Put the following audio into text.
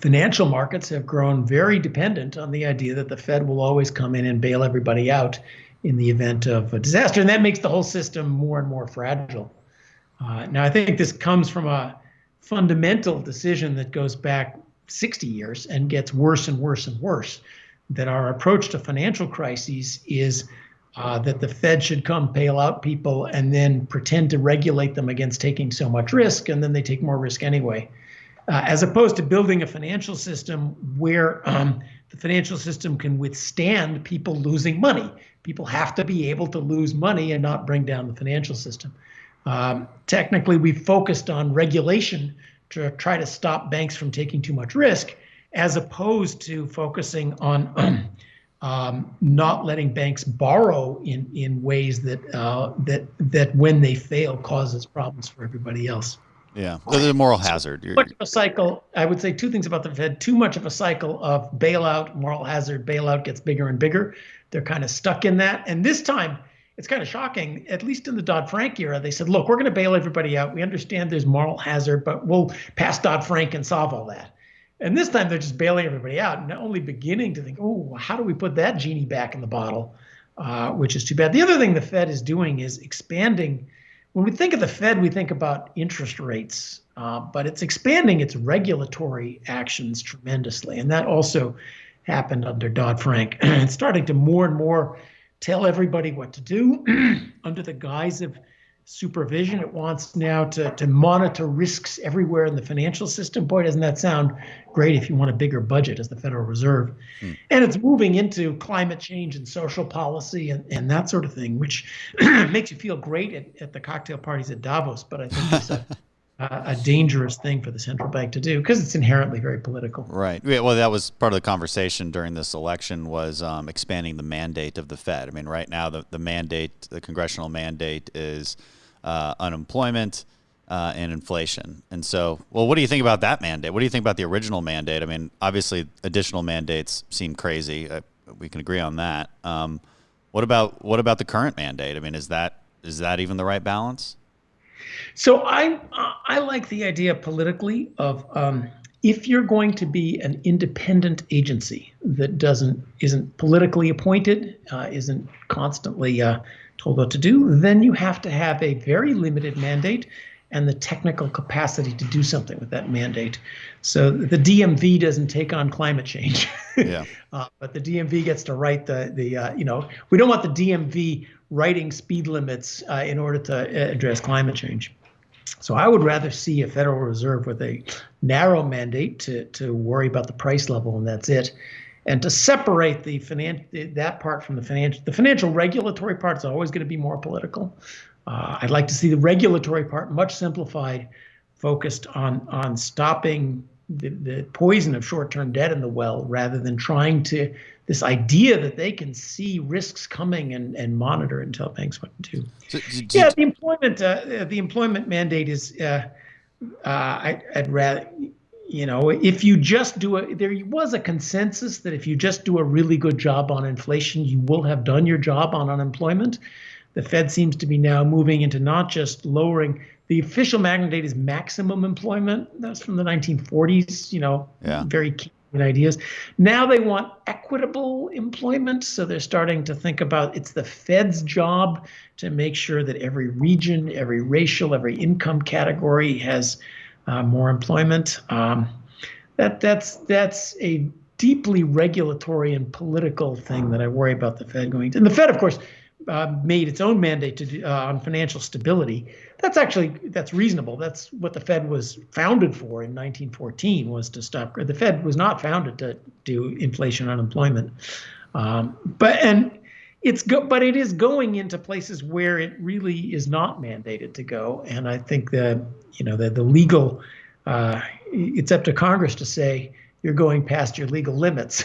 financial markets have grown very dependent on the idea that the Fed will always come in and bail everybody out in the event of a disaster. And that makes the whole system more and more fragile. Now, I think this comes from a fundamental decision that goes back 60 years and gets worse and worse and worse, that our approach to financial crises is that the Fed should come bail out people and then pretend to regulate them against taking so much risk, and then they take more risk anyway. As opposed to building a financial system where the financial system can withstand people losing money. People have to be able to lose money and not bring down the financial system. Technically, we've focused on regulation to try to stop banks from taking too much risk, as opposed to focusing on not letting banks borrow in ways that when they fail causes problems for everybody else. Yeah, there's a moral hazard. Too much of a cycle. I would say two things about the Fed. Too much of a cycle of bailout, moral hazard, bailout gets bigger and bigger. They're kind of stuck in that. And this time, it's kind of shocking, at least in the Dodd-Frank era, they said, look, we're going to bail everybody out. We understand there's moral hazard, but we'll pass Dodd-Frank and solve all that. And this time they're just bailing everybody out and only beginning to think, oh, how do we put that genie back in the bottle, which is too bad. The other thing the Fed is doing is expanding. When we think of the Fed, we think about interest rates, but it's expanding its regulatory actions tremendously. And that also happened under Dodd-Frank. It's starting to more and more tell everybody what to do under the guise of supervision. It wants now to monitor risks everywhere in the financial system. Boy, doesn't that sound great if you want a bigger budget as the Federal Reserve. And it's moving into climate change and social policy and that sort of thing, which makes you feel great at the cocktail parties at Davos. But I think it's a dangerous thing for the central bank to do because it's inherently very political. Right. Yeah, well, that was part of the conversation during this election was expanding the mandate of the Fed. I mean, right now the mandate, the congressional mandate is unemployment and inflation. And so, well, what do you think about that mandate? What do you think about the original mandate? I mean, obviously additional mandates seem crazy. We can agree on that. What about the current mandate? I mean, is that even the right balance? So I like the idea politically of if you're going to be an independent agency that isn't politically appointed, isn't constantly told what to do, then you have to have a very limited mandate and the technical capacity to do something with that mandate. So the DMV doesn't take on climate change, yeah. But the DMV gets to write we don't want the DMV writing speed limits in order to address climate change. So I would rather see a Federal Reserve with a narrow mandate to worry about the price level, and that's it. And to separate that part from the financial regulatory part is always going to be more political. I'd like to see the regulatory part much simplified, focused on stopping the poison of short-term debt in the well, rather than trying to this idea that they can see risks coming and monitor and tell banks what to do. The employment mandate is. I'd rather. If you just there was a consensus that if you just do a really good job on inflation, you will have done your job on unemployment. The Fed seems to be now moving into not just lowering. The official mandate is maximum employment. That's from the 1940s, very key ideas. Now they want equitable employment. So they're starting to think about it's the Fed's job to make sure that every region, every racial, every income category has more employment. That's a deeply regulatory and political thing that I worry about the Fed going to. And the Fed, of course, made its own mandate to do, on financial stability. That's reasonable. That's what the Fed was founded for in 1914, was to stop. The Fed was not founded to do inflation and unemployment, but it is going into places where it really is not mandated to go. And I think the legal, it's up to Congress to say you're going past your legal limits.